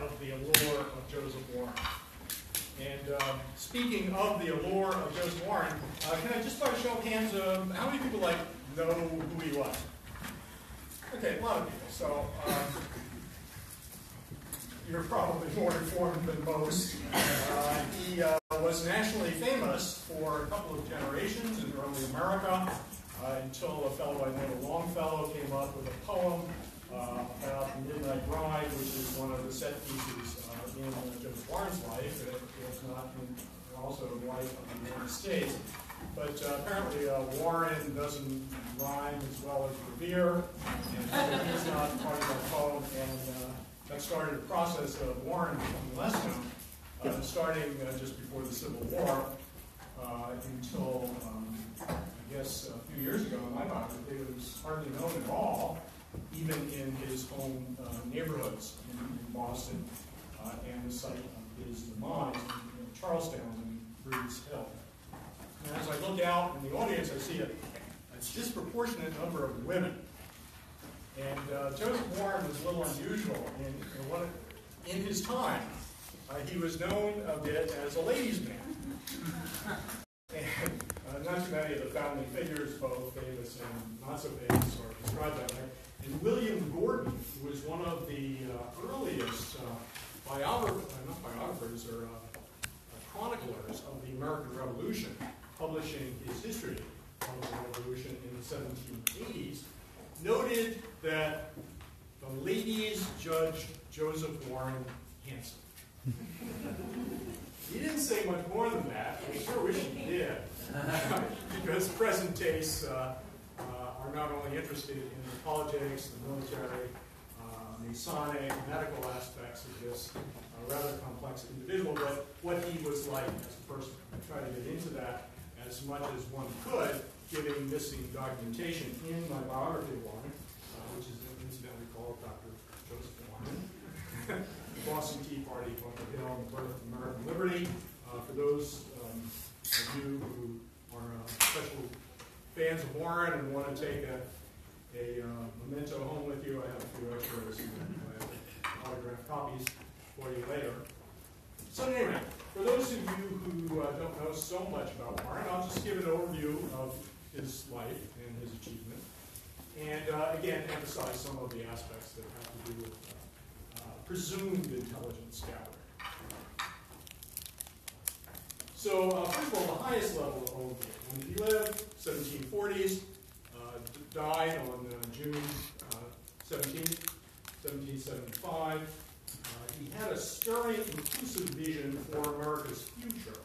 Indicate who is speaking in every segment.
Speaker 1: of the allure of Joseph Warren. And speaking of the allure of Joseph Warren, can I just by a show of hands, how many people know who he was? Okay, a lot of people. So you're probably more informed than most. He was nationally famous for a couple of generations in early America until a fellow by the name of Longfellow came up with a poem about the Midnight Ride, which is one of the set pieces in Joseph Warren's life, if not also in the life of the United States. But apparently Warren doesn't rhyme as well as Revere, and so he's not part of that poem, and that started a process of Warren becoming less known, starting just before the Civil War until, I guess, a few years ago in my biography, it was hardly known at all, even in his home neighborhoods in Boston and the site of his demise in Charlestown and Breeds Hill. And as I look out in the audience, I see a disproportionate number of women. And Joseph Warren was a little unusual in his time. He was known a bit as a ladies' man. And not too many of the founding figures, both famous and not so famous, are described that way. And William Gordon, who was one of the earliest biographers or chroniclers of the American Revolution, publishing his history of the Revolution in the 1780s, noted that the ladies judged Joseph Warren handsome. He didn't say much more than that. I sure wish he did, because present tastes are not only interested in the politics, the military, Masonic, medical aspects of this rather complex individual, but what he was like as a person. I try to get into that as much as one could, given missing documentation in my biography of Warren, which is incidentally called Dr. Joseph Warren. The Boston Tea Party, Bunker Hill, and the Birth of American Liberty. For those of you who are special fans of Warren and want to take a memento home with you, I have a few extras and autographed copies for you later. So anyway, for those of you who don't know so much about Warren, I'll just give an overview of his life and his achievement, and again emphasize some of the aspects that have to do with presumed intelligence gathering. So first of all, the highest level of overview. When he lived, 1740s, died on June 17th, 1775. He had a stirring, inclusive vision for America's future.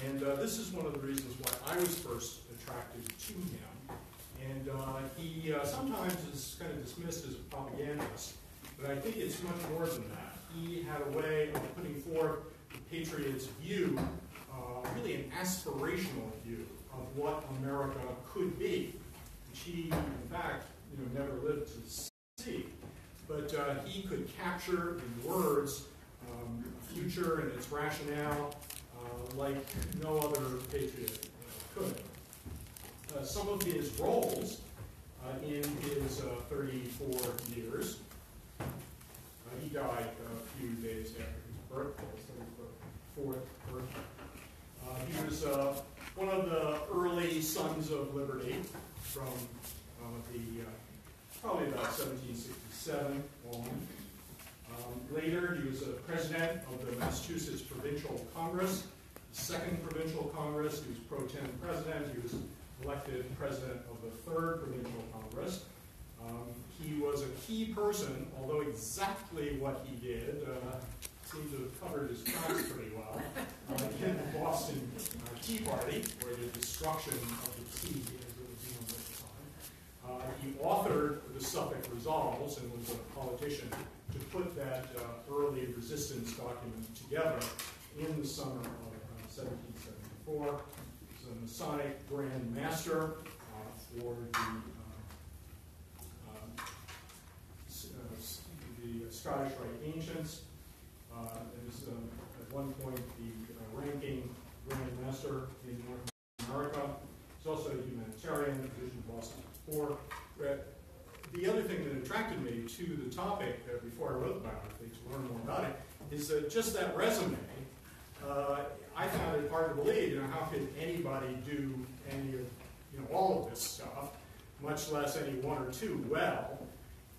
Speaker 1: And this is one of the reasons why I was first attracted to him. And he sometimes is kind of dismissed as a propagandist, but I think it's much more than that. He had a way of putting forth the Patriots' view, really an aspirational view of what America could be, which he, in fact, never lived to see. But he could capture in words a future and its rationale like no other patriot could. Some of his roles in his 34 years, he died a few days after his birthday, 34th birthday. He was one of the early Sons of Liberty from probably about 1767 on. Later, he was a president of the Massachusetts Provincial Congress, the Second Provincial Congress. He was pro tem president. He was elected president of the Third Provincial Congress. He was a key person, although exactly what he did seemed to have covered his tracks pretty well, in the Boston Tea Party, or the destruction of the tea, as it was known at the time. He authored the Suffolk Resolves and was a politician to put that early resistance document together in the summer of 1774. He was a Masonic Grand Master for the Scottish Rite Ancients. It was at one point the ranking Grand Master in North America. He's also a humanitarian, division of Boston 4. the other thing that attracted me to the topic before I wrote the biography, to learn more about it, is just that resume. I found it hard to believe, how could anybody do any of, all of this stuff, much less any one or two well,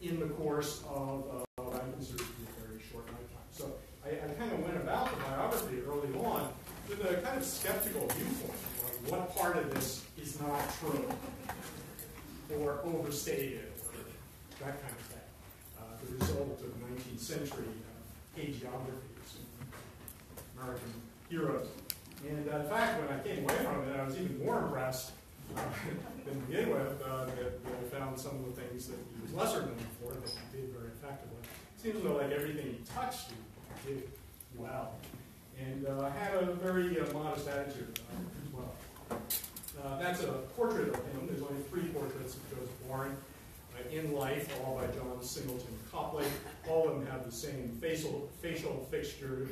Speaker 1: in the course of what I consider to be a very short lifetime. So I kind of went about the biography early on with a kind of skeptical viewpoint, like what part of this is not true, or overstated, or that kind of thing. The result of 19th century hagiographies and American heroes. And in fact, when I came away from it, I was even more impressed than to begin with, that I found some of the things that he was lesser known for that he did very effectively. It seems like everything he touched, he did well. And had a very modest attitude as well. That's a portrait of him. There's only 3 portraits of Joseph Warren in life, all by John Singleton Copley. All of them have the same facial fixture,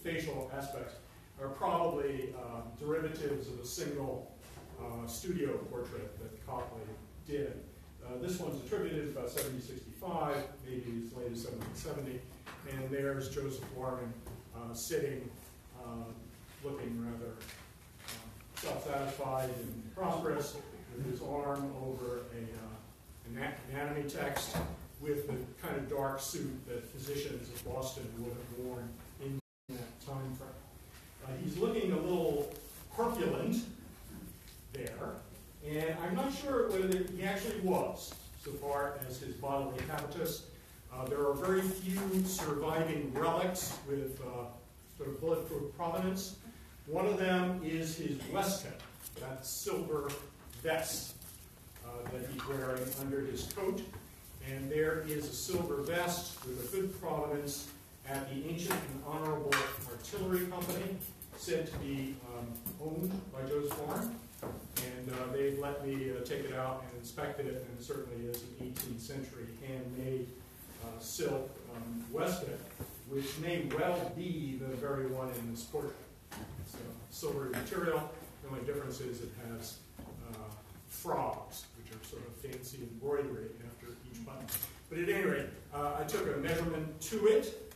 Speaker 1: facial aspects are probably derivatives of a single studio portrait that Copley did. This one's attributed about 1765, maybe as late as 1770, and there's Joseph Warren sitting, looking rather self-satisfied and prosperous, with his arm over an anatomy text, with the kind of dark suit that physicians of Boston would have worn in that time frame. He's looking a little corpulent there, and I'm not sure whether he actually was, so far as his bodily habitus. There are very few surviving relics with sort of bulletproof provenance. One of them is his waistcoat, that silver vest that he's wearing under his coat. And there is a silver vest with a good provenance at the Ancient and Honorable Artillery Company, said to be owned by Joseph Warren. And they've let me take it out and inspect it, and it certainly is an 18th century handmade silk waistcoat, which may well be the very one in this portrait. It's a silvery material. The only difference is it has frogs, which are sort of fancy embroidery after each button. But at any rate, I took a measurement to it,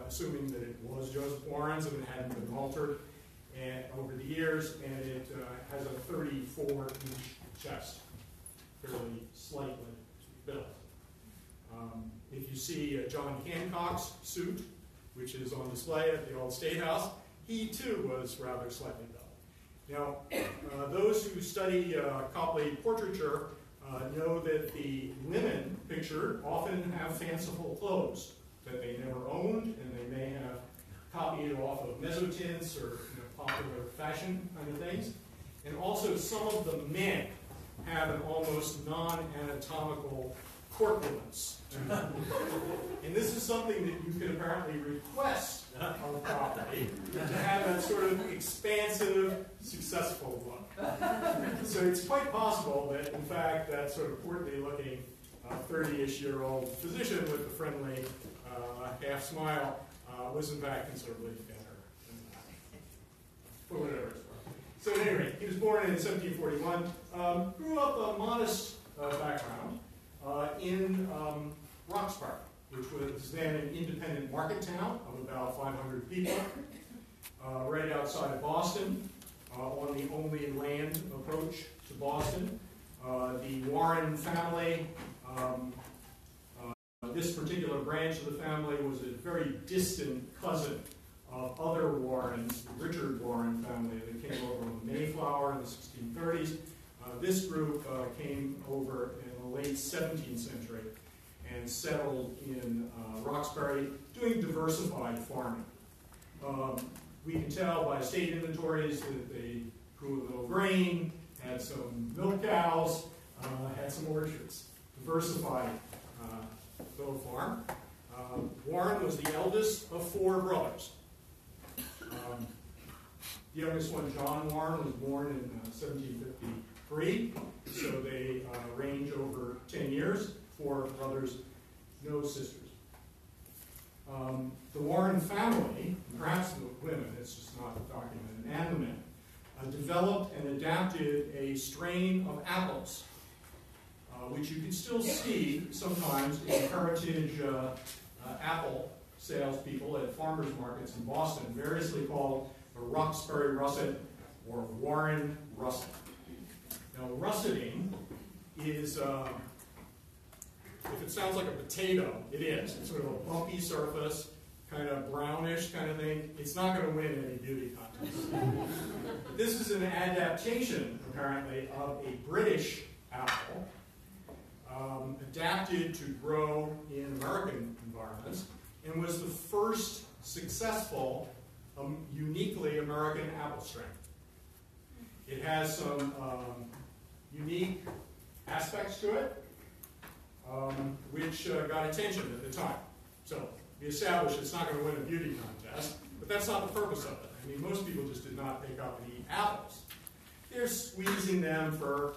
Speaker 1: assuming that it was Joseph Warren's and it hadn't been altered over the years, and it has a 34-inch chest, fairly slightly built. If you see John Hancock's suit, which is on display at the old State House, he too was rather slightly built. Now, those who study Copley portraiture know that the women pictured often have fanciful clothes that they never owned, and they may have copied off of mezzotints or popular fashion kind of things. And also, some of the men have an almost non-anatomical corpulence. And this is something that you can apparently request of Copley, to have that sort of expansive, successful look. So it's quite possible that, in fact, that sort of portly-looking 30-ish-year-old physician with the friendly half smile was, in fact, considerably better than that. For whatever it's worth. So at any rate, he was born in 1741, grew up a modest background in Roxbury, which was then an independent market town of about 500 people, right outside of Boston, on the only land approach to Boston. The Warren family, this particular branch of the family was a very distant cousin of other Warrens, the Richard Warren family that came over on the Mayflower in the 1630s. This group came over in the late 17th century and settled in Roxbury, doing diversified farming. We can tell by state inventories that they grew a little grain, had some milk cows, had some orchards. Diversified little farm. Warren was the eldest of 4 brothers. The youngest one, John Warren, was born in 1753, so they range over 10 years. 4 brothers, no sisters. The Warren family, perhaps the women, it's just not documented, and the men, developed and adapted a strain of apples which you can still see sometimes in heritage apple salespeople at farmers markets in Boston, variously called a Roxbury russet or Warren russet. Now, russeting is, if it sounds like a potato, it is. It's sort of a bumpy surface, kind of brownish kind of thing. It's not going to win any beauty contests. This is an adaptation, apparently, of a British apple, adapted to grow in American environments, and was the first successful, uniquely American apple strain. It has some unique aspects to it, which got attention at the time. So we established it's not going to win a beauty contest, but that's not the purpose of it. I mean, most people just did not pick up and eat apples. They're squeezing them for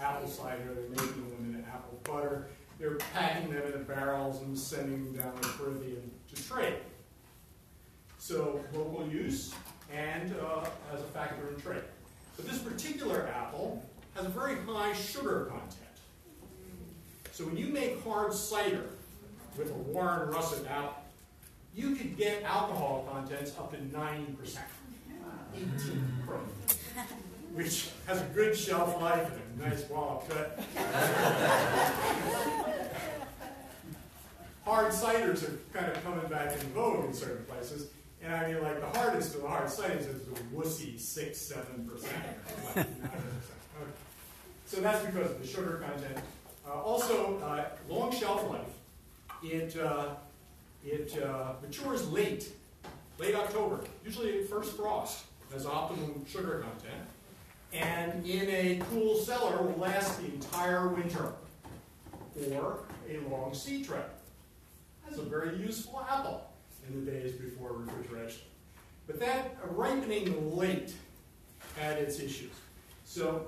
Speaker 1: apple cider, they're making them into apple butter, they're packing them in barrels and sending them down the Caribbean to trade. So local use and as a factor in trade. But this particular apple has a very high sugar content. So when you make hard cider with a Warren russet apple, you could get alcohol contents up to 90%, 18 proof, which has a good shelf life and a nice wallop cut. Hard ciders are kind of coming back in vogue in certain places. And I mean, like, the hardest of the hard ciders is the wussy 6-7%. Like 9%. Okay. So that's because of the sugar content. Also, long shelf life. It matures late October, usually at first frost, has optimum sugar content. And in a cool cellar will last the entire winter, or a long sea trip. That's a very useful apple in the days before refrigeration. But that ripening late had its issues. So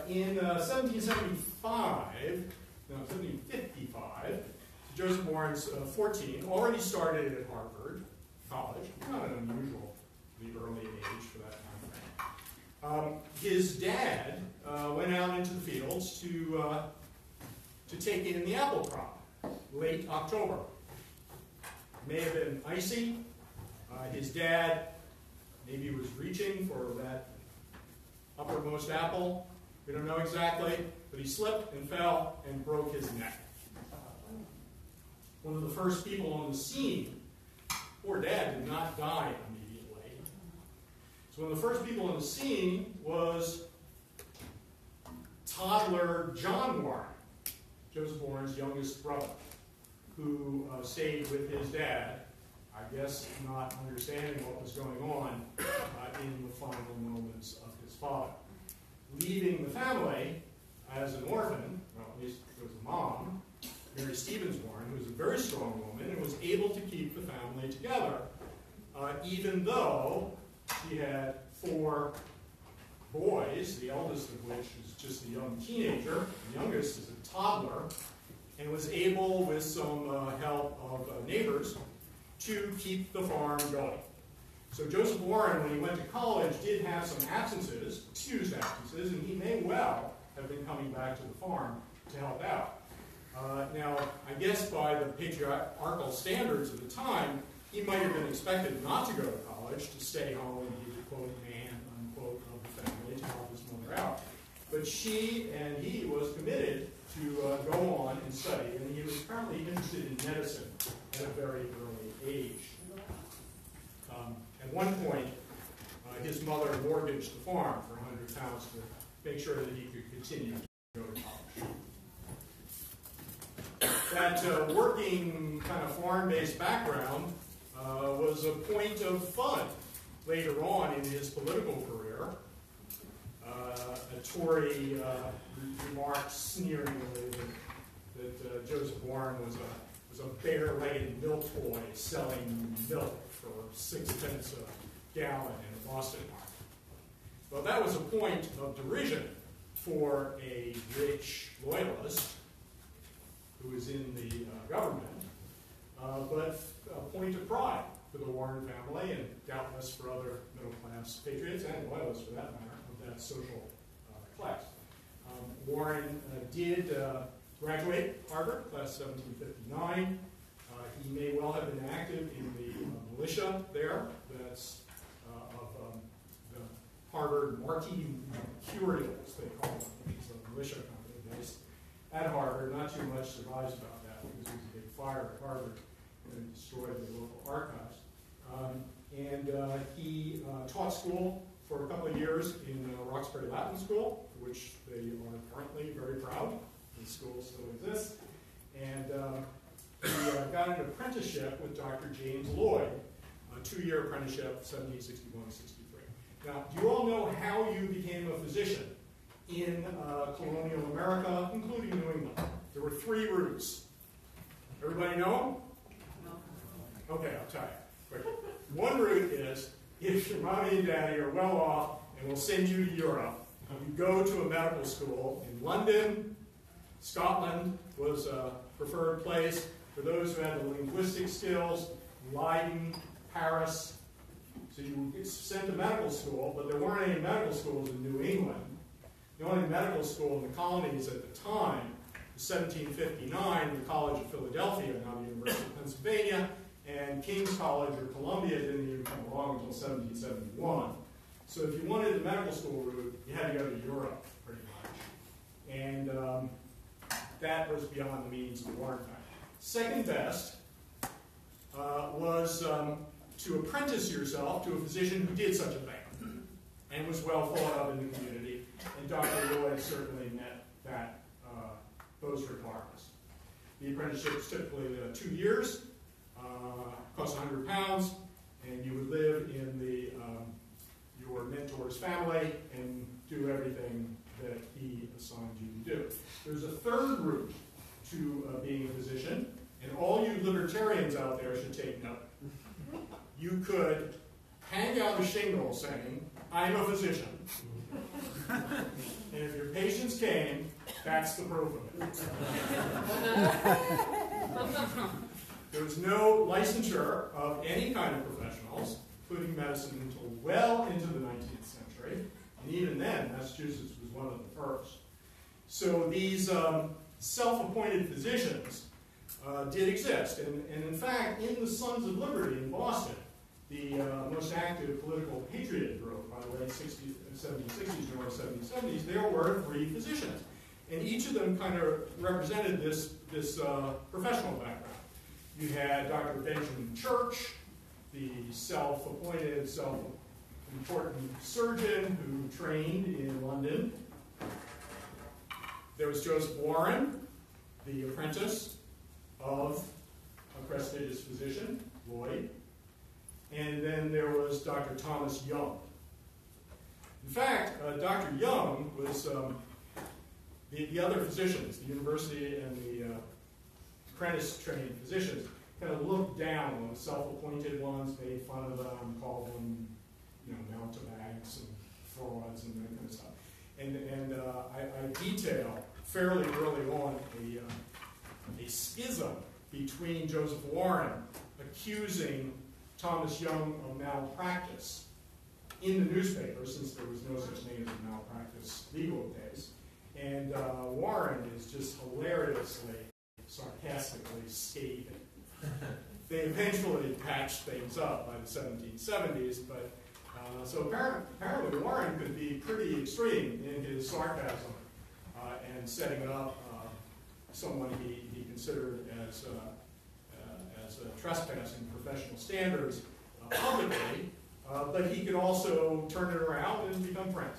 Speaker 1: in 1755, Joseph Warren's 14, already started at Harvard College, not an unusually early age for that time frame. His dad went out into the fields to take in the apple crop, late October. It may have been icy. His dad maybe was reaching for that uppermost apple. We don't know exactly, but he slipped and fell and broke his neck. One of the first people on the scene, poor dad did not die immediately. So one of the first people on the scene was toddler John Warren, Joseph Warren's youngest brother, who stayed with his dad, I guess not understanding what was going on in the final moments of his father. Leaving the family as an orphan, well, at least it was a mom, Mary Stevens Warren, who was a very strong woman and was able to keep the family together, even though she had 4 boys, the eldest of which is just a young teenager, the youngest is a toddler, and was able, with some help of neighbors, to keep the farm going. So Joseph Warren, when he went to college, did have some absences, excused absences, and he may well have been coming back to the farm to help out. Now, I guess by the patriarchal standards of the time, he might have been expected not to go to college, to stay home and be the quote man, unquote, of the family to help his mother out. But she and he was committed to go on and study, and he was apparently interested in medicine at a very early age. At one point, his mother mortgaged the farm for £100 to make sure that he could continue to go to college. That working kind of farm-based background was a point of fun later on in his political career. A Tory remarked sneeringly that Joseph Warren was a bare-legged milk boy selling milk for 6 pence a gallon in a Boston market. Well, that was a point of derision for a rich loyalist who was in the government, but a point of pride for the Warren family and doubtless for other middle-class patriots and loyalists, for that matter, of that social class. Warren did graduate Harvard, class 1759. He may well have been active in the militia there. That's of the Harvard Marquis Curials, they call it. It's a militia company based at Harvard. Not too much survives about that because there was a big fire at Harvard and destroyed the local archives. He taught school for a couple of years in Roxbury Latin School, which they are currently very proud. The school still exists. And he got an apprenticeship with Dr. James Lloyd, a 2-year apprenticeship, 1761-63. Now, do you all know how you became a physician in colonial America, including New England? There were 3 routes. Everybody know them? No. Okay, I'll tell you. Quick. One route is, if your mommy and daddy are well off and will send you to Europe, you go to a medical school in London. Scotland was a preferred place for those who had the linguistic skills, Leiden, Paris. So you would get sent to medical school, but there weren't any medical schools in New England. The only medical school in the colonies at the time was 1759, the College of Philadelphia, now the University of Pennsylvania, and King's College or Columbia didn't even come along until 1771. So if you wanted the medical school route, you had to go to Europe, pretty much. And that was beyond the means of the Warren family. Second best was to apprentice yourself to a physician who did such a thing and was well thought of in the community. And Dr. Lloyd certainly met those requirements. The apprenticeship was typically 2 years, cost £100, and you would live in your mentor's family and do everything that he assigned you to do. There's a third route to being a physician, and all you libertarians out there should take note. You could hang out a shingle saying, "I'm a physician." And if your patients came, that's the proof of it. There was no licensure of any kind of professionals, including medicine, until well into the 19th century. And even then, Massachusetts was one of the first. So these self-appointed physicians did exist. And in fact, in the Sons of Liberty in Boston, the most active political patriot group by the late 1760s and early 1770s, there were 3 physicians. And each of them kind of represented this professional background. You had Dr. Benjamin Church, the self-appointed, self-important surgeon who trained in London. There was Joseph Warren, the apprentice of a prestigious physician, Lloyd. And then there was Dr. Thomas Young. In fact, Dr. Young was the other physicians, the university and the apprentice-trained physicians, kind of looked down on the self-appointed ones, made fun of them, called them, mountebanks and frauds and that kind of stuff. And I detail fairly early on a schism between Joseph Warren accusing Thomas Young of malpractice in the newspaper, since there was no such thing as a malpractice legal case. And Warren is just hilariously, sarcastically scathing. They eventually patched things up by the 1770s, but so apparently Warren could be pretty extreme in his sarcasm and setting up someone he considered as trespassing professional standards publicly, but he could also turn it around and become friends.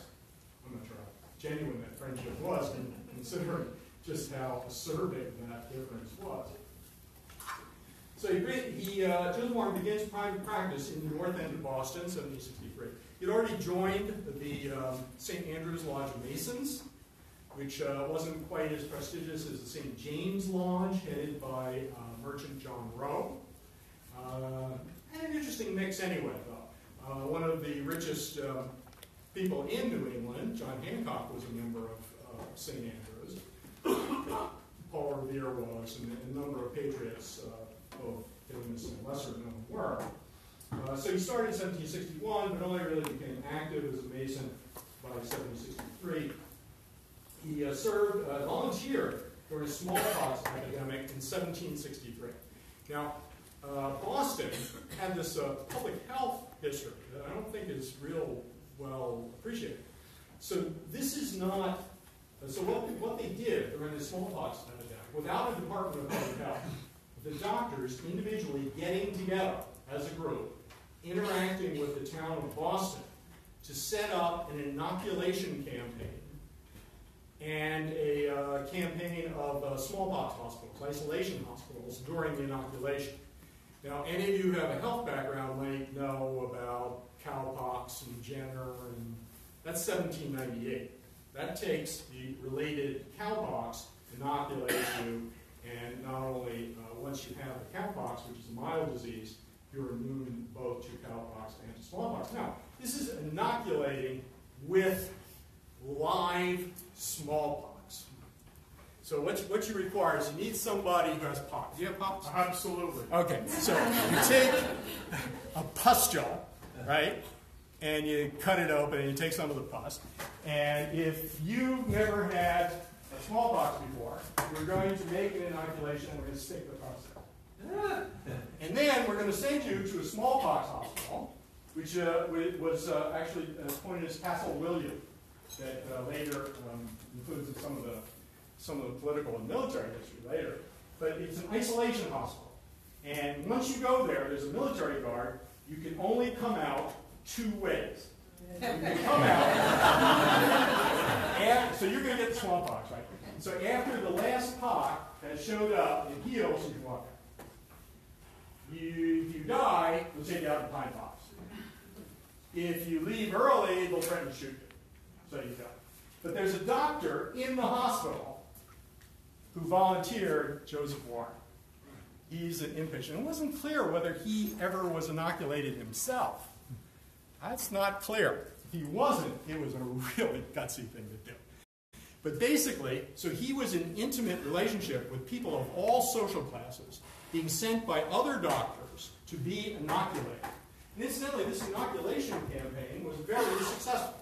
Speaker 1: I'm not sure how genuine that friendship was, considering just how acerbic that difference was. So Joseph Warren begins private practice in the north end of Boston, 1763. He'd already joined the St. Andrew's Lodge of Masons, which wasn't quite as prestigious as the St. James Lodge, headed by merchant John Rowe. An interesting mix anyway, though. One of the richest people in New England, John Hancock, was a member of St. Andrews. Paul Revere was, and a number of patriots, both famous and lesser known, were. So he started in 1761, but only really became active as a Mason by 1763. He served, volunteered during a smallpox epidemic in 1763. Now, Boston had this public health history that I don't think is real well appreciated. So this is not, so what they did during the smallpox epidemic, without a Department of Public Health, the doctors individually getting together as a group, interacting with the town of Boston to set up an inoculation campaign and a campaign of smallpox hospitals, isolation hospitals, during the inoculation. Now, any of you who have a health background might know about cowpox and Jenner, and that's 1798. That takes the related cowpox, inoculates you, and not only once you have the cowpox, which is a mild disease, you're immune both to cowpox and to smallpox. Now, this is inoculating with live smallpox. So what you require is you need somebody who has pox. Do you have pox?
Speaker 2: Absolutely.
Speaker 1: Okay, so you take a pustule, right, and you cut it open and you take some of the pus. And if you've never had a smallpox before, we're going to make an inoculation and we're going to stick the pus in. And then we're going to send you to a smallpox hospital, which was actually appointed as Castle William, that later includes some of the political and military history later. But it's an isolation hospital. And once you go there, there's a military guard. You can only come out 2 ways. You can come out, so you're going to get smallpox, right? So after the last pox has showed up and heals, you can walk out. If you die, they'll take you out in pine pox. If you leave early, they'll threaten to shoot you. So you die. But there's a doctor in the hospital who volunteered, Joseph Warren. He's an inpatient. It wasn't clear whether he ever was inoculated himself. That's not clear. If he wasn't, it was a really gutsy thing to do. But basically, so he was in intimate relationship with people of all social classes, being sent by other doctors to be inoculated. And incidentally, this inoculation campaign was very successful.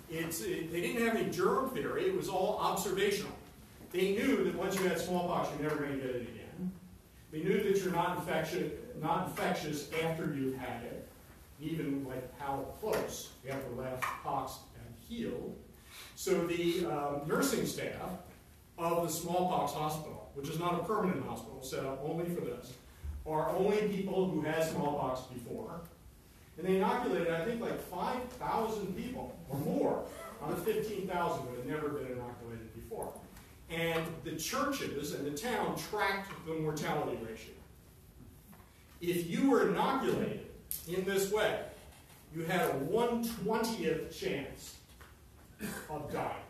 Speaker 1: They didn't have any germ theory. It was all observational. They knew that once you had smallpox, you're never going to get it again. They knew that you're not infectious after you've had it, even like how close after the last pox had healed. So the nursing staff of the smallpox hospital, which is not a permanent hospital set up only for this, are only people who had smallpox before. And they inoculated, I think, like 5,000 people or more out of 15,000 who had never been inoculated before. And the churches and the town tracked the mortality ratio. If you were inoculated in this way, you had a 1/20th chance of dying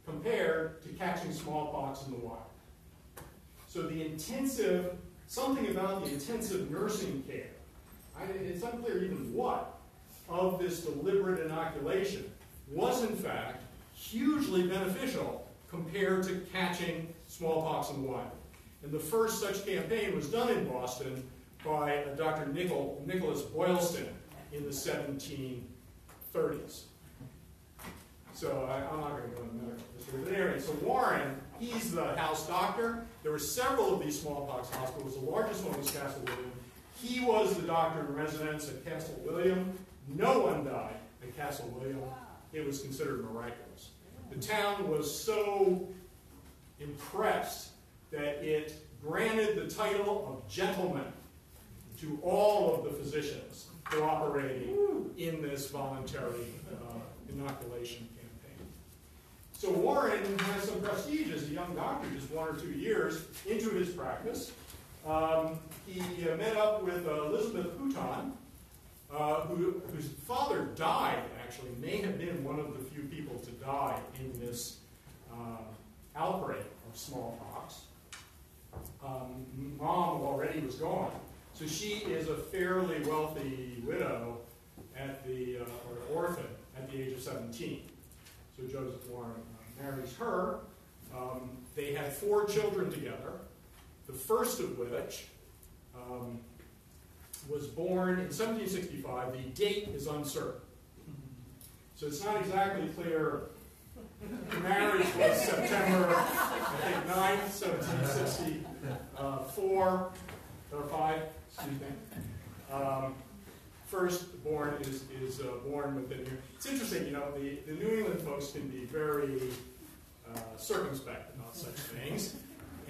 Speaker 1: compared to catching smallpox in the wild. So the intensive, something about the intensive nursing care, it's unclear even what, of this deliberate inoculation was in fact hugely beneficial compared to catching smallpox in the wild. And the first such campaign was done in Boston by Dr. Nicholas Boylston in the 1730s. So I'm not going to go into medical history. But anyway, so Warren, he's the house doctor. There were several of these smallpox hospitals. The largest one was Castle William. He was the doctor in residence at Castle William. No one died at Castle William. It was considered miraculous. The town was so impressed that it granted the title of gentleman to all of the physicians cooperating in this voluntary inoculation campaign. So Warren has some prestige as a young doctor, just 1 or 2 years into his practice. He met up with Elizabeth Houghton, whose father died, actually, may have been one of the few people to die in this outbreak of smallpox. Mom already was gone. So she is a fairly wealthy widow at or orphan at the age of 17. So Joseph Warren marries her. They had 4 children together, the first of which was born in 1765. The date is uncertain. So it's not exactly clear The marriage was September, I think, 9th, 1764, or 5, excuse me. Firstborn is born within here. It's interesting, you know, the New England folks can be very circumspect about such things,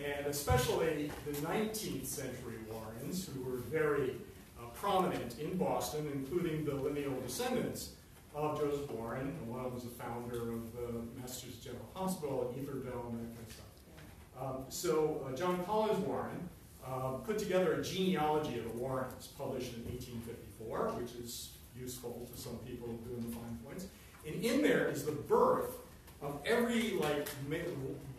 Speaker 1: and especially the 19th century Warrens, who were very prominent in Boston, including the lineal descendants of Joseph Warren, and one of them was a founder of the Massachusetts General Hospital, Ether-Dome, that kind of stuff. John Collins Warren put together a genealogy of the Warrens, published in 1854, which is useful to some people doing the fine points. And in there is the birth of every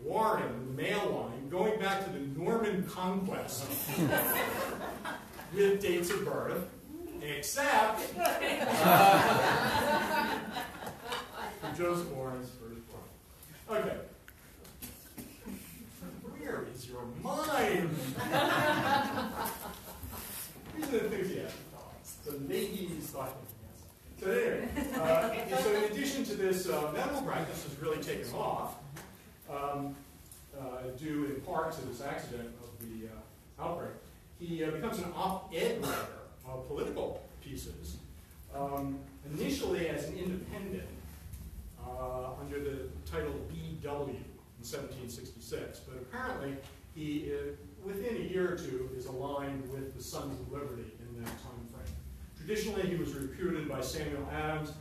Speaker 1: Warren, the male line, going back to the Norman Conquest, with dates of birth, except for Joseph Warren's firstborn. Okay. Where is your mind? He's an enthusiastic fellow. So maybe he's talking. So anyway, so in addition to this, medical practice has really taken off, due in part to this accident of the outbreak. He becomes an op-ed writer of political pieces, initially as an independent, under the title BW in 1766, but apparently he, within a year or two, is aligned with the Sons of Liberty in that time frame. Traditionally, he was reputed by Samuel Adams.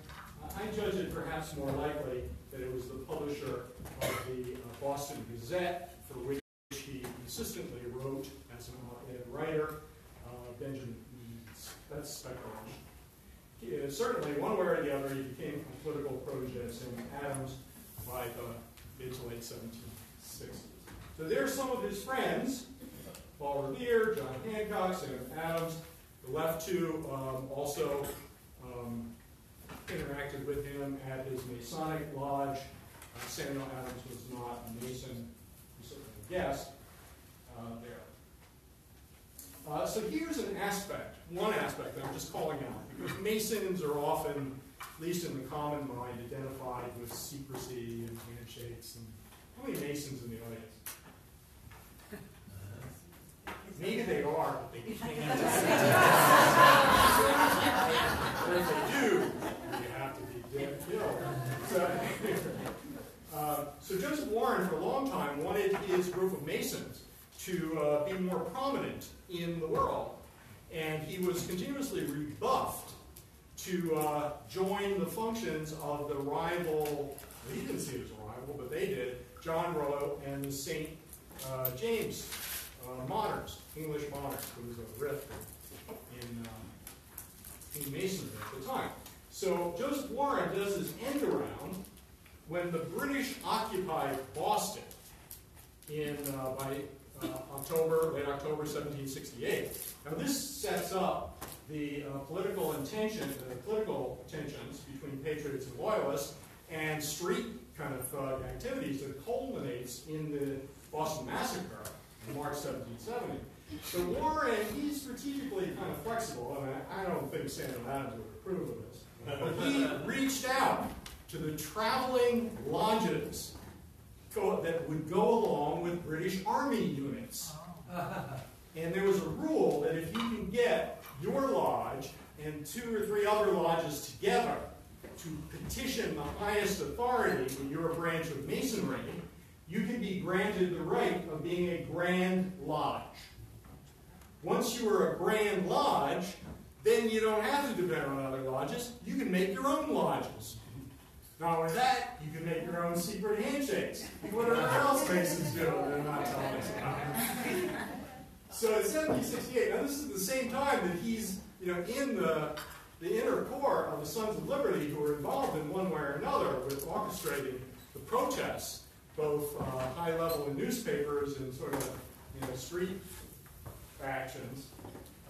Speaker 1: I judge it perhaps more likely that it was the publisher of the Boston Gazette, for which he consistently wrote as an op-ed writer, Benjamin Eads. That's speculation. Certainly, one way or the other, he became a political protege of Samuel Adams by the mid to late 1760s. So there's some of his friends, Paul Revere, John Hancock, Samuel Adams. The left two also interacted with him at his Masonic lodge. Samuel Adams was not a Mason, he certainly a guest there. So here's an aspect, one aspect that I'm just calling out, because Masons are often, at least in the common mind, identified with secrecy and handshakes. And how many Masons in the audience? Maybe they are, but they can't. Or if they do, you have to be dead killed. So Joseph Warren, for a long time, wanted his group of Masons to be more prominent in the world. And he was continuously rebuffed to join the functions of the rival, he didn't see it as a rival, but they did, John Rollo and the St. James Moderns, English Moderns. There was a rift in Masonry at the time. So Joseph Warren does his end around when the British occupied Boston in late October 1768. Now this sets up the political tensions between patriots and loyalists, and street kind of activities that culminates in the Boston Massacre in March 1770. So Warren, he's strategically kind of flexible, and I don't think Samuel Adams would approve of this, but he reached out to the traveling lodges that would go along with British Army units. And there was a rule that if you can get your lodge and 2 or 3 other lodges together to petition the highest authority in your branch of Masonry, you can be granted the right of being a Grand Lodge. Once you are a Grand Lodge, then you don't have to depend on other lodges. You can make your own lodges. Not only that, you can make your own secret handshakes. Whatever else Masons do, they're not telling us about. So in 1768, now this is the same time that he's in the inner core of the Sons of Liberty, who are involved in one way or another with orchestrating the protests, both high level in newspapers and sort of street factions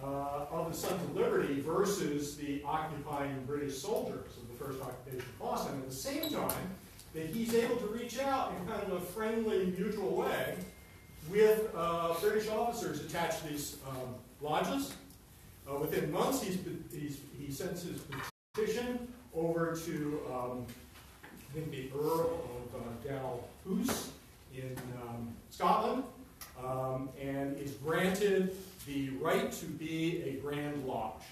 Speaker 1: of the Sons of Liberty versus the occupying British soldiers of the first occupation of Boston. At the same time, that he's able to reach out in kind of a friendly, mutual way with British officers attached to these lodges. Within months, he sends his petition over to I think the Earl of Dalhousie in Scotland, and is granted the right to be a Grand Lodge.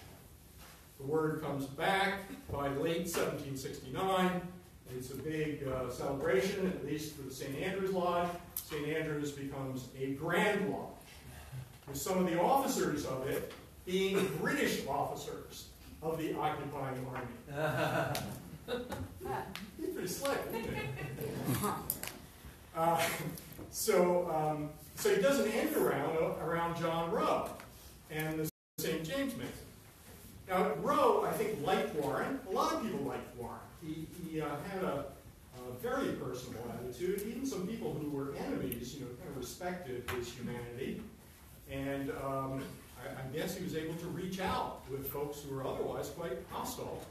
Speaker 1: The word comes back by late 1769. It's a big celebration, at least for the St. Andrew's Lodge. St. Andrew's becomes a Grand Lodge, with some of the officers of it being British officers of the occupying army. He's pretty slick, isn't he? So he does an end around John Roe and the St. James Mason. Now, Roe, I think, liked Warren. A lot of people liked Warren. He had a very personal attitude. Even some people who were enemies, kind of respected his humanity. And I guess he was able to reach out with folks who were otherwise quite hostile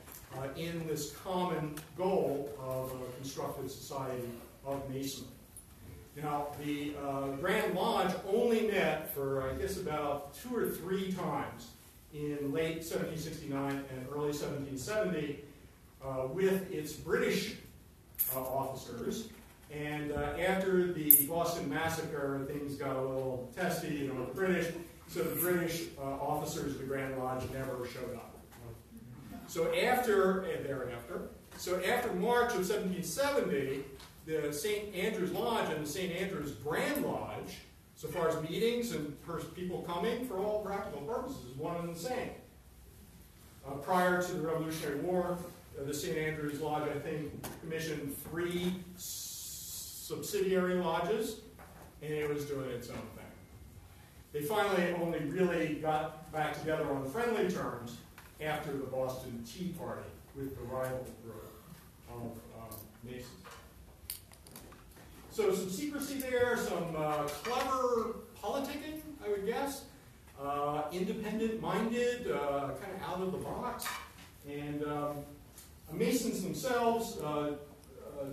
Speaker 1: in this common goal of a constructive society of masonry. Now, the Grand Lodge only met for, I guess, about 2 or 3 times in late 1769 and early 1770 with its British officers. And after the Boston Massacre, things got a little testy, the British, so the British officers of the Grand Lodge never showed up. So after March of 1770, the St. Andrew's Lodge and the St. Andrew's Grand Lodge, so far as meetings and people coming, for all practical purposes, is one and the same. Prior to the Revolutionary War, the St. Andrew's Lodge, I think, commissioned 3 subsidiary lodges, and it was doing its own thing. They finally only really got back together on friendly terms after the Boston Tea Party with the rival group of Masons. So some secrecy there, some clever politicking, I would guess, independent-minded, kind of out of the box. And Masons themselves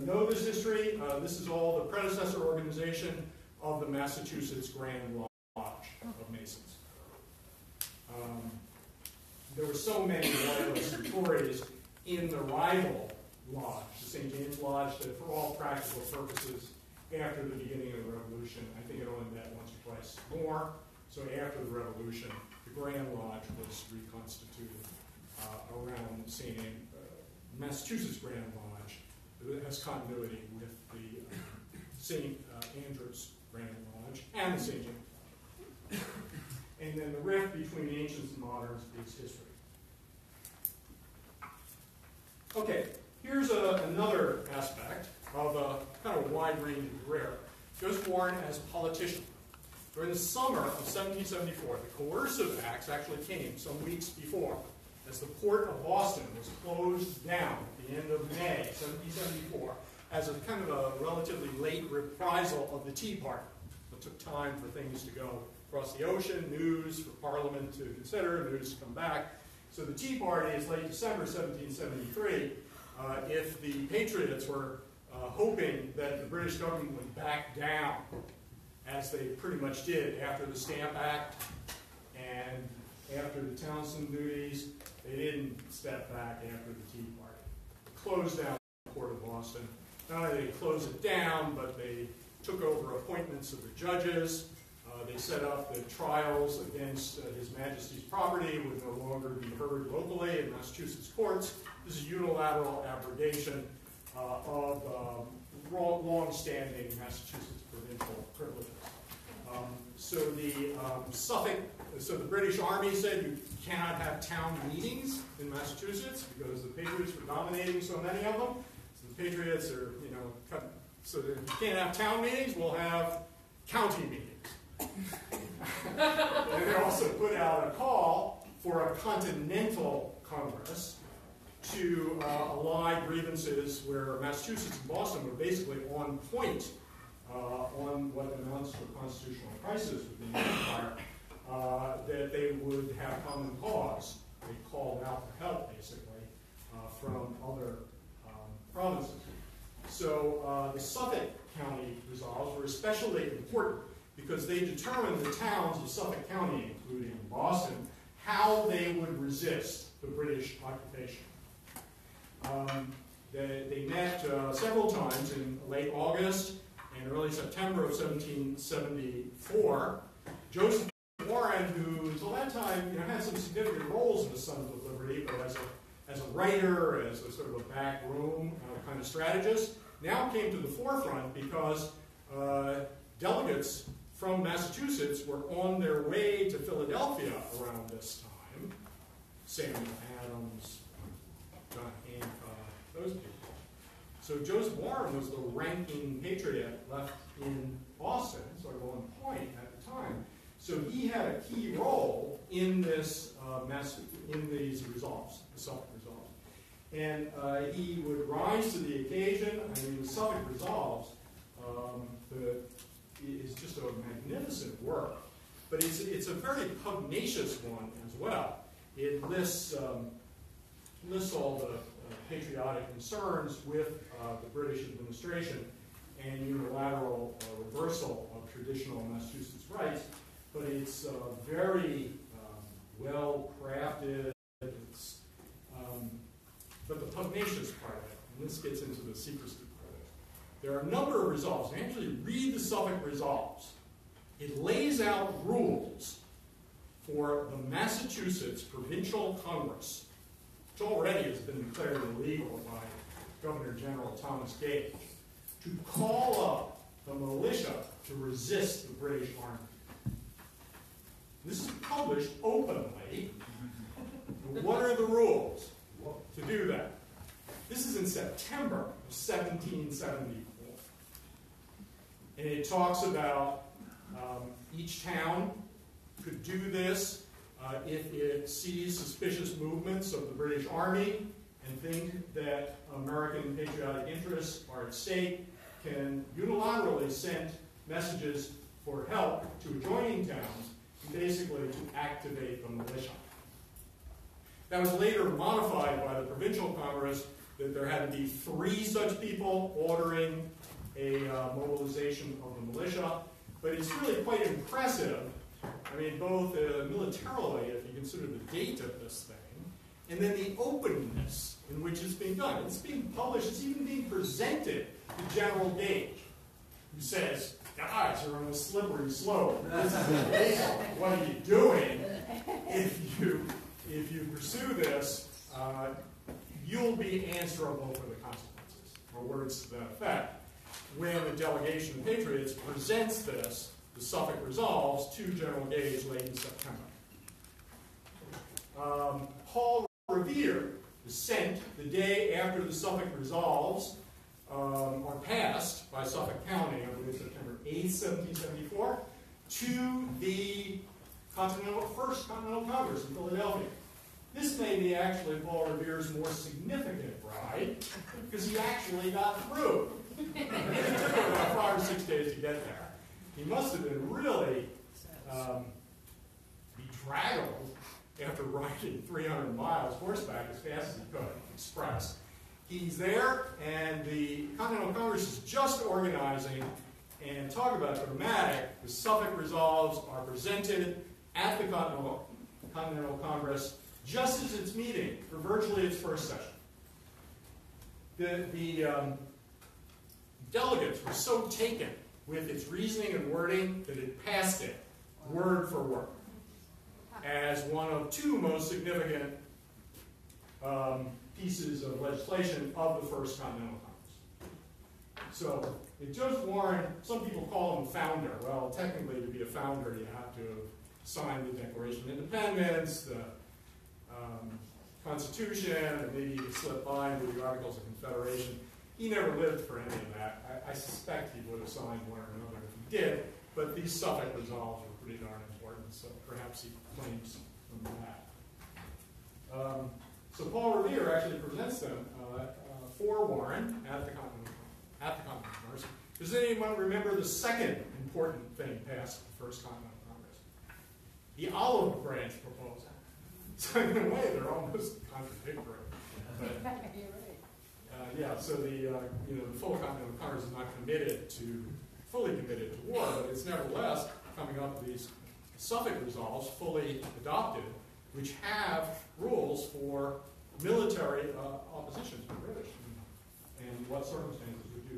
Speaker 1: know this history. This is all the predecessor organization of the Massachusetts Grand Lodge of Masons. There were so many loyalists and Tories in the rival lodge, the St. James Lodge, that for all practical purposes, after the beginning of the Revolution, I think it only met once or twice more. So after the Revolution, the Grand Lodge was reconstituted around Massachusetts Grand Lodge. It has continuity with the St. Andrew's Grand Lodge and the St. James. And then the rift between ancients and moderns is history. Okay, here's another aspect of a kind of wide range of career. Joseph Warren as politician. During the summer of 1774, the Coercive Acts actually came some weeks before, as the port of Boston was closed down at the end of May 1774 as a kind of a relatively late reprisal of the Tea Party. It took time for things to go across the ocean, news for Parliament to consider, news to come back. So the Tea Party is late December 1773. If the Patriots were hoping that the British government would back down, as they pretty much did after the Stamp Act and after the Townshend duties, they didn't step back after the Tea Party. They closed down the port of Boston. Not only did they close it down, but they took over appointments of the judges. They set up the trials against His Majesty's property would no longer be heard locally in Massachusetts courts. This is unilateral abrogation of long-standing Massachusetts provincial privileges. So the British Army said you cannot have town meetings in Massachusetts because the Patriots were dominating so many of them. So the Patriots are, so that you can't have town meetings, we'll have county meetings. And they also put out a call for a continental Congress to allay grievances where Massachusetts and Boston were basically on point on what amounts to a constitutional crisis within the empire, that they would have common cause. They called out for help, basically, from other provinces. So the Suffolk County resolves were especially important because they determined the towns of Suffolk County, including Boston, how they would resist the British occupation. They met several times in late August and early September of 1774. Joseph Warren, who until that time had some significant roles in the Sons of Liberty, but as a writer, as a sort of a backroom kind of strategist, now came to the forefront because delegates from Massachusetts were on their way to Philadelphia around this time. Samuel Adams, John Hancock, those people. So Joseph Warren was the ranking patriot left in Boston, sort of on point at the time. So he had a key role in this in these resolves, the Suffolk resolves. And he would rise to the occasion. I mean, the Suffolk resolves is just a magnificent work, but it's a very pugnacious one as well. It lists all the patriotic concerns with the British administration and unilateral reversal of traditional Massachusetts rights, but it's very well crafted. But the pugnacious part of it, and this gets into the secrecy part of it. There are a number of resolves. And actually read the Suffolk resolves. It lays out rules for the Massachusetts Provincial Congress, which already has been declared illegal by Governor General Thomas Gage, to call up the militia to resist the British Army. This is published openly. What are the rules to do that? This is in September of 1774. And it talks about each town could do this if it sees suspicious movements of the British Army and think that American patriotic interests are at stake, can unilaterally send messages for help to adjoining towns, basically to activate the militia. That was later modified by the Provincial Congress that there had to be 3 such people ordering a mobilization of the militia. But it's really quite impressive, I mean, both militarily, if you consider the date of this thing, and then the openness in which it's being done. It's being published, it's even being presented to General Gage, who says, guys, you're on a slippery slope. This is illegal. What are you doing? If you pursue this, you'll be answerable for the consequences, or words to that effect. When a delegation of patriots presents this, the Suffolk resolves, to General Gage late in September. Paul Revere is sent the day after the Suffolk resolves are passed by Suffolk County, I believe September 8, 1774, to the First Continental Congress in Philadelphia. This may be actually Paul Revere's more significant ride, because he actually got through. It took him about 5 or 6 days to get there. He must have been really bedraggled after riding 300 miles horseback as fast as he could, express. He's there, and the Continental Congress is just organizing, and talk about dramatic. The Suffolk resolves are presented at the Continental Congress just as it's meeting for virtually its first session. The delegates were so taken with its reasoning and wording that it passed it word for word as one of 2 most significant pieces of legislation of the First Continental Congress. So, Joseph Warren, some people call him founder. Well, technically, to be a founder, you have to sign the Declaration of Independence, the Constitution, and maybe you could slip by into the Articles of Confederation. He never lived for any of that. I suspect he would have signed one or another if he did, but these Suffolk resolves were pretty darn important, so perhaps he claims from that. So Paul Revere actually presents them for Warren at the Continental Congress. Does anyone remember the second important thing passed at the First Continental Congress? The olive branch proposal. So in a way, they're almost contradictory. But, so the full Continental Congress is not fully committed to war, but it's nevertheless coming up with these Suffolk resolves fully adopted, which have rules for military opposition to the British. and what circumstances would do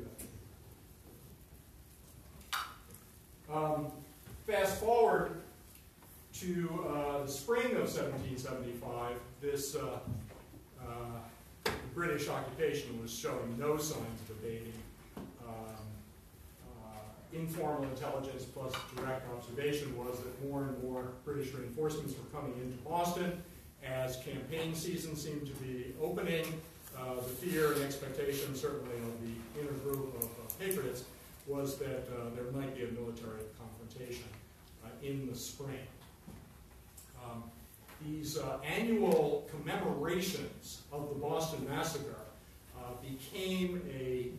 Speaker 1: that. Fast forward to the spring of 1775, this British occupation was showing no signs of abating. Informal intelligence plus direct observation was that more and more British reinforcements were coming into Boston. As campaign season seemed to be opening, the fear and expectation, certainly of the inner group of patriots, was that there might be a military confrontation in the spring. These annual commemorations of the Boston Massacre became a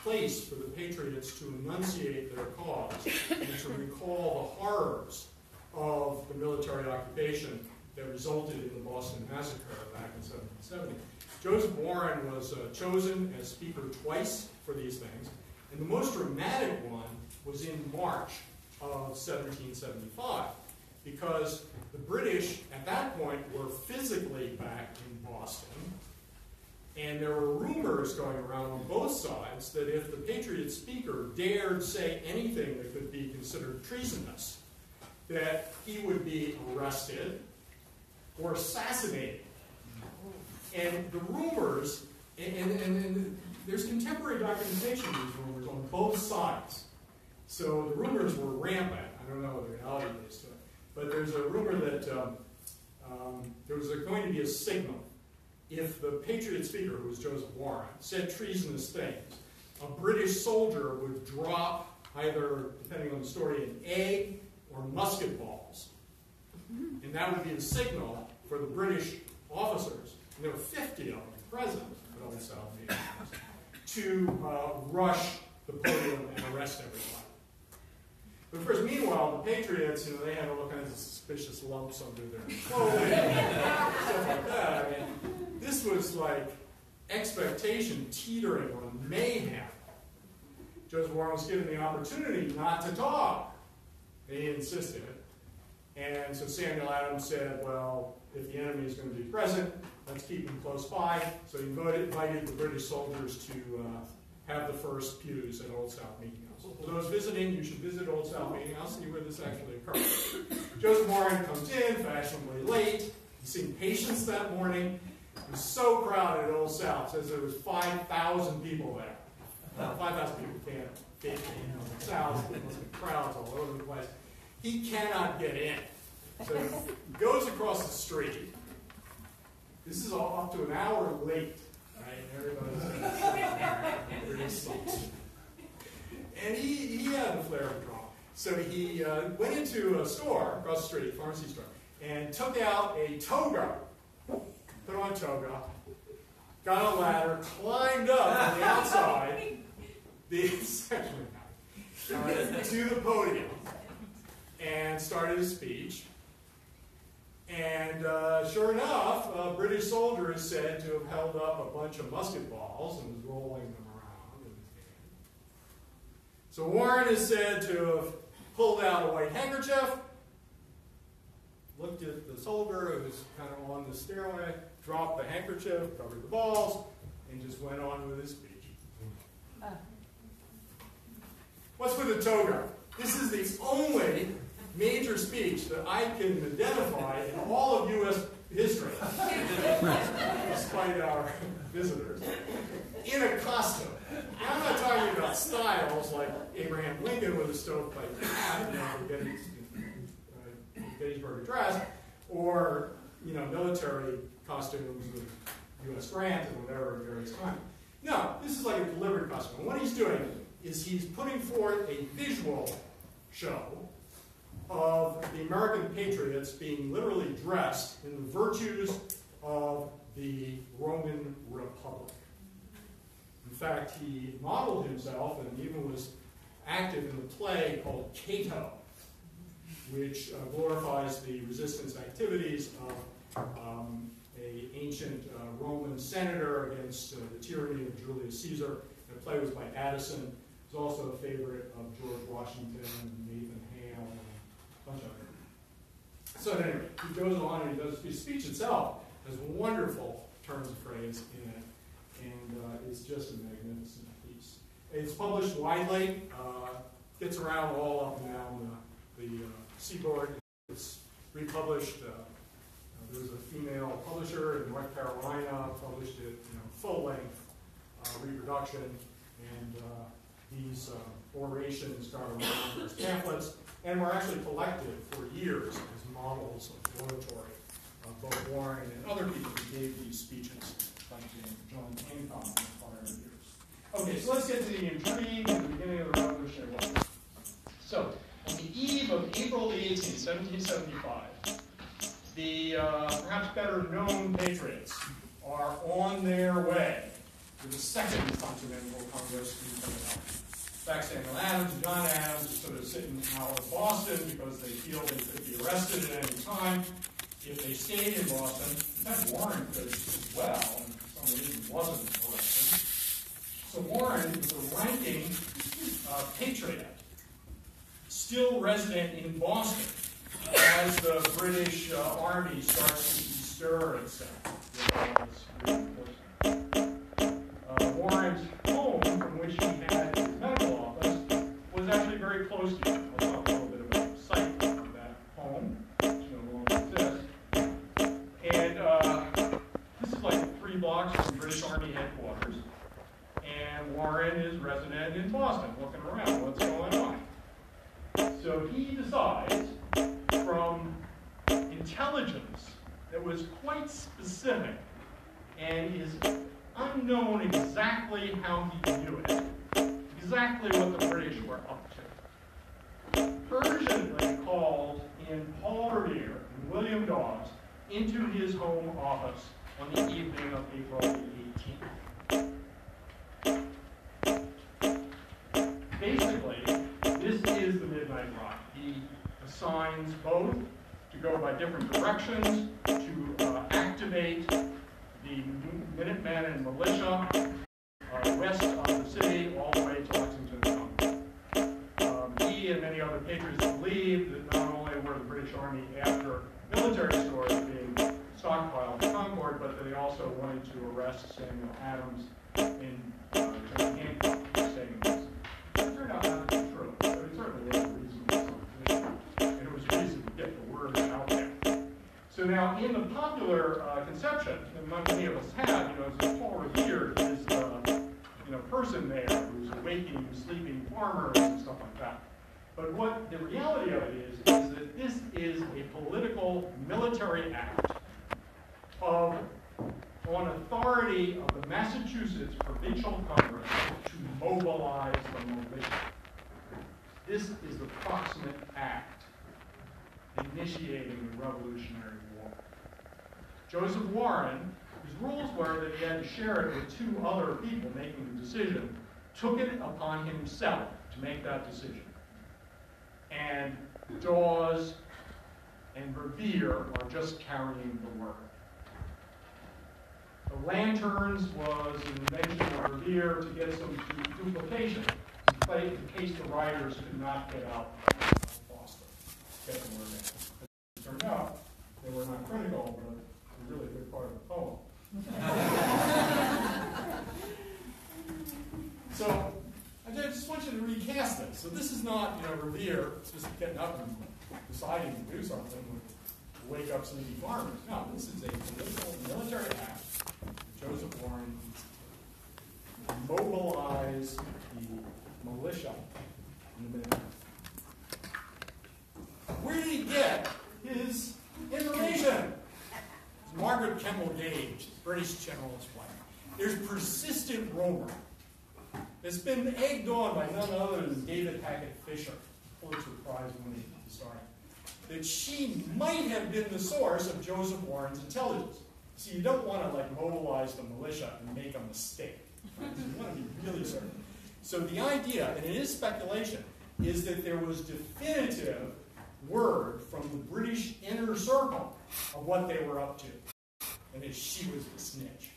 Speaker 1: place for the patriots to enunciate their cause and to recall the horrors of the military occupation that resulted in the Boston Massacre back in 1770. Joseph Warren was chosen as speaker twice for these things, and the most dramatic one was in March of 1775, because the British at that point were physically back in Boston, and there were rumors going around on both sides that if the Patriot speaker dared say anything that could be considered treasonous, that he would be arrested or assassinated. And the rumors, and there's contemporary documentation of these rumors on both sides. So the rumors were rampant. I don't know the reality is to it. But there's a rumor that there was going to be a signal. If the Patriot speaker, who was Joseph Warren, said treasonous things, a British soldier would drop either, depending on the story, an egg or musket balls. And that would be the signal for the British officers, and there were 50 of them present at Old South meetings, to rush the podium and arrest everybody. But of course, meanwhile, the Patriots, they had all kinds of suspicious lumps under their clothing, stuff like that. I mean, this was like expectation teetering on mayhem. Joseph Warren was given the opportunity not to talk. And he insisted. And so Samuel Adams said, well, if the enemy is going to be present, let's keep him close by. So he invited the British soldiers to have the first pews at Old South Meeting House. For those visiting, you should visit Old South Meeting House and see where this actually occurred. Joseph Warren comes in, fashionably late. He's seen patients that morning. It was so crowded at Old South. Says there was 5,000 people there. 5,000 people can't fit in Old South. There must be crowds all over the place. He cannot get in. So he goes across the street. This is all up to an hour late. Right? Everybody's in his seats. And he had a flare of drama. So he went into a store across the street, a pharmacy store, and took out a toga. Put on a toga, got on a ladder, climbed up on the outside, to the podium, and started his speech. And sure enough, a British soldier is said to have held up a bunch of musket balls and was rolling them around in his hand. So Warren is said to have pulled out a white handkerchief, looked at the soldier who was kind of on the stairway, dropped the handkerchief, covered the balls, and just went on with his speech. What's with the toga? This is the only major speech that I can identify in all of U.S. history, despite our visitors, in a costume. And I'm not talking about styles like Abraham Lincoln with a stovepipe hat, Gettysburg Address, or military costumes with U.S. Grant and whatever at various times. No, this is like a deliberate costume. And what he's doing is he's putting forth a visual show of the American patriots being literally dressed in the virtues of the Roman Republic. In fact, he modeled himself and even was active in the play called Cato, which glorifies the resistance activities of an ancient Roman senator against the tyranny of Julius Caesar. The play was by Addison. It was also a favorite of George Washington and Nathan Hale and a bunch of them. So anyway, he goes on and he does his speech itself has wonderful turns of phrase in it. and it's just a magnificent piece. It's published widely, gets around all up and down the seaboard. It's republished. There's a female publisher in North Carolina, published it, full-length reproduction, and these orations got around as pamphlets, and were actually collected for years as models of oratory of both Warren and other people who gave these speeches, like John Hancock in the prior years. Okay, so let's get to the intrigue at the beginning of the Revolutionary War. So, on the eve of April 18, 1775, the perhaps better known patriots are on their way to the Second Continental Congress in Philadelphia. In fact, Samuel Adams and John Adams are sort of sitting out of Boston because they feel they could be arrested at any time if they stayed in Boston. In fact, Warren could as well, and for some reason wasn't arrested. So Warren is a ranking patriot, still resident in Boston, as the British Army starts to bestir itself with all this. Warren's home, from which he had his medical office, was actually very close to him. I'll talk a little bit about the site of that home, which no longer exists. And this is like 3 blocks from British Army headquarters. And Warren is resident in Boston, looking around, what's going on. So he decides, from intelligence that was quite specific and is unknown exactly how he knew it, exactly what the British were up to, urgently called in Paul Revere and William Dawes into his home office on the evening of April 18th. Basically, this is the midnight ride. He assigns both to go by different directions, to activate the Minutemen and militia west of the city all the way to Lexington County. He and many other patriots believed that not only were the British Army after military stores being stockpiled in Concord, but that they also wanted to arrest Samuel Adams and John Hancock for saying this. It turned out not to be true, but it certainly was a reasonable supposition, and it was a reason to get the word out there. So now, in the popular conception, and many of us have, as Paul Revere is person there who's awakening sleeping farmers and stuff like that. But what the reality of it is that this is a political military act on authority of the Massachusetts Provincial Congress to mobilize the militia. This is the proximate act initiating the Revolutionary War. Joseph Warren, his rules were that he had to share it with 2 other people making the decision, took it upon himself to make that decision. And Dawes and Revere are just carrying the word. The lanterns was an invention of Revere to get some duplication in case the writers could not get out of Boston, get the word out. It turned out they were not critical, but a really good part of the poem. So I just want you to recast this. So this is not, Revere just getting up and deciding to do something, wake up sleepy farmers. No, this is a political military act that Joseph Warren to mobilize the militia in the Midwest. Where did he get his information? Margaret Kemble Gage, British general's wife. There's persistent rumor that's been egged on by none other than David Hackett Fisher, Pulitzer Prize winning historian, that she might have been the source of Joseph Warren's intelligence. See, you don't want to mobilize the militia and make a mistake. Right? You want to be really certain. So the idea, and it is speculation, is that there was definitive word from the British inner circle of what they were up to, and that she was the snitch.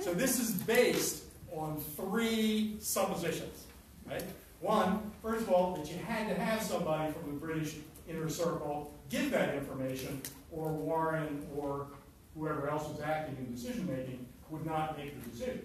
Speaker 1: So this is based on 3 suppositions, right? One, first of all, that you had to have somebody from the British inner circle give that information, or Warren or whoever else was acting in decision-making would not make the decision.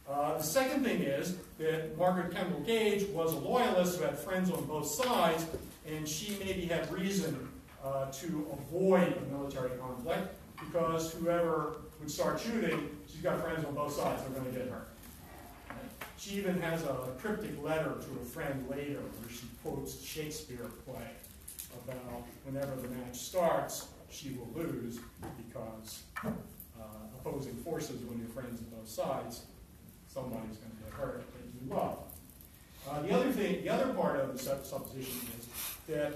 Speaker 1: The second thing is that Margaret Kemble Gage was a loyalist who had friends on both sides, and she maybe had reason to avoid a military conflict, because whoever would start shooting, she's got friends on both sides, they're going to get her. She even has a cryptic letter to a friend later where she quotes Shakespeare play about whenever the match starts, she will lose because opposing forces, when you're friends on both sides, somebody's going to get hurt that you love. The other part of the supposition is that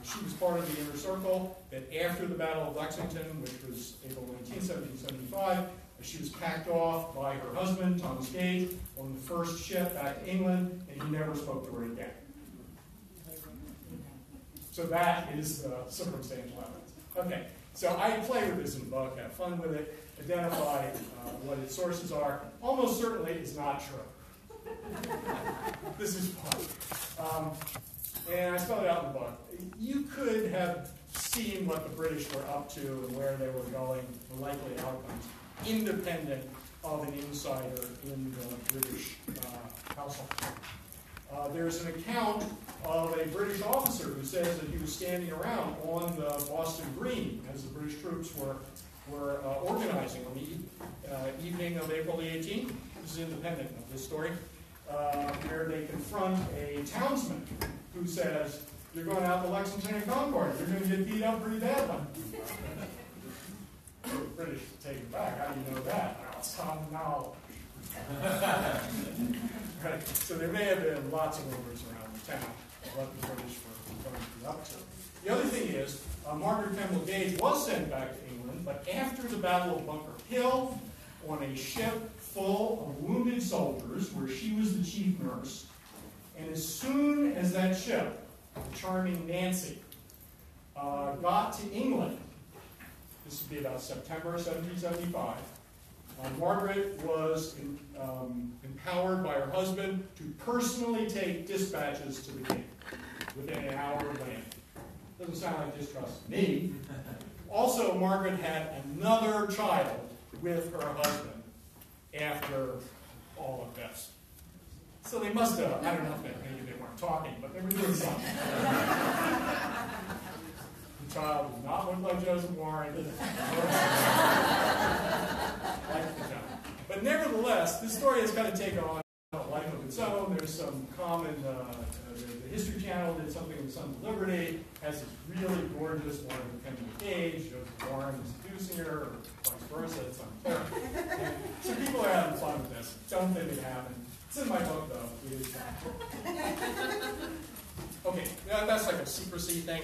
Speaker 1: she was part of the inner circle, that after the Battle of Lexington, which was April 19, 1775, she was packed off by her husband, Thomas Gage, on the first ship back to England, and he never spoke to her again. So that is the circumstantial evidence. Okay, so I play with this in the book, have fun with it, identify what its sources are. Almost certainly it's not true. This is fun. And I spelled it out in the book. You could have seen what the British were up to and where they were going, the likely outcomes, independent of an insider in the British household. There's an account of a British officer who says that he was standing around on the Boston Green as the British troops were organizing on the evening of April the 18th. This is independent of this story, where they confront a townsman who says, "You're going out to Lexington and Concord. You're going to get beat up pretty badly." The British take it back. How do you know that? Well, it's common knowledge. Right. So there may have been lots of rumors around the town of what the British were going to be up to. The other thing is, Margaret Kemble Gage was sent back to England, but after the Battle of Bunker Hill, on a ship full of wounded soldiers, where she was the chief nurse, and as soon as that ship, the charming Nancy, got to England, this would be about September 1775, Margaret was empowered by her husband to personally take dispatches to the king within an hour of landing. Doesn't sound like distrust to me. Also, Margaret had another child with her husband after all of this. So they must have, I don't know if maybe they weren't talking, but they were doing something. The child did not look like Joseph Warren. But nevertheless, this story has kind of taken on a life of its own. There's some common, the History Channel did something with Sons of Liberty, has this really gorgeous Margaret Kemble Gage, Joseph Warren is seducing her, or vice versa, it's unfair. So people are having fun with this. Don't think it happened. It's in my book, though. It is. Okay, that's like a secrecy thing.